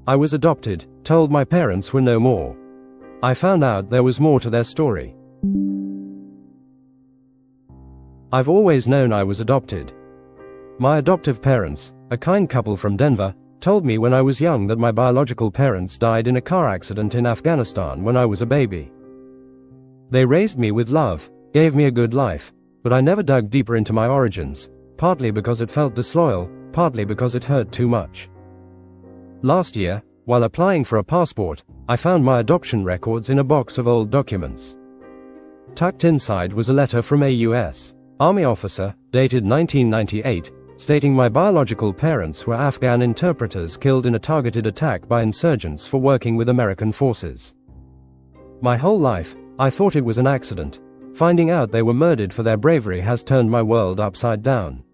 I was adopted, told my parents were no more. I found out there was more to their story. I've always known I was adopted. My adoptive parents, a kind couple from Denver, told me when I was young that my biological parents died in a car accident in Afghanistan when I was a baby. They raised me with love, gave me a good life, but I never dug deeper into my origins, partly because it felt disloyal, partly because it hurt too much. Last year, while applying for a passport, I found my adoption records in a box of old documents. Tucked inside was a letter from a U.S. Army officer, dated 1998, stating my biological parents were Afghan interpreters killed in a targeted attack by insurgents for working with American forces. My whole life, I thought it was an accident. Finding out they were murdered for their bravery has turned my world upside down.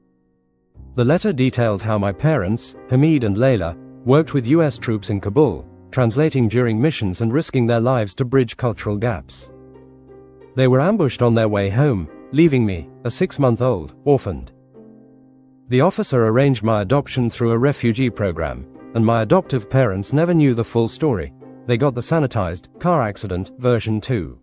The letter detailed how my parents, Hamid and Layla, worked with U.S. troops in Kabul, translating during missions and risking their lives to bridge cultural gaps. They were ambushed on their way home, leaving me, a 6-month-old, orphaned. The officer arranged my adoption through a refugee program, and my adoptive parents never knew the full story. They got the sanitized, car accident, version 2.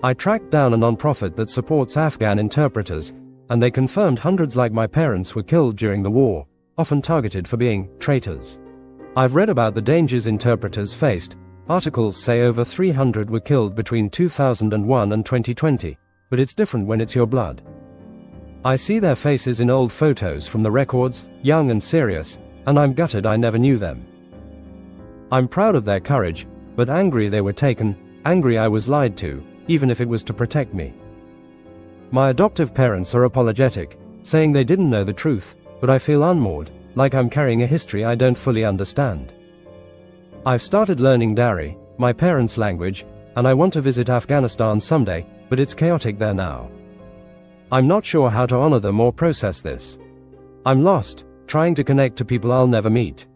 I tracked down a non-profit that supports Afghan interpreters, and they confirmed hundreds like my parents were killed during the war, often targeted for being traitors. I've read about the dangers interpreters faced. Articles say over 300 were killed between 2001 and 2020, but it's different when it's your blood. I see their faces in old photos from the records, young and serious, and I'm gutted I never knew them. I'm proud of their courage, but angry they were taken, angry I was lied to, even if it was to protect me. My adoptive parents are apologetic, saying they didn't know the truth, but I feel unmoored, like I'm carrying a history I don't fully understand. I've started learning Dari, my parents' language, and I want to visit Afghanistan someday, but it's chaotic there now. I'm not sure how to honor them or process this. I'm lost, trying to connect to people I'll never meet.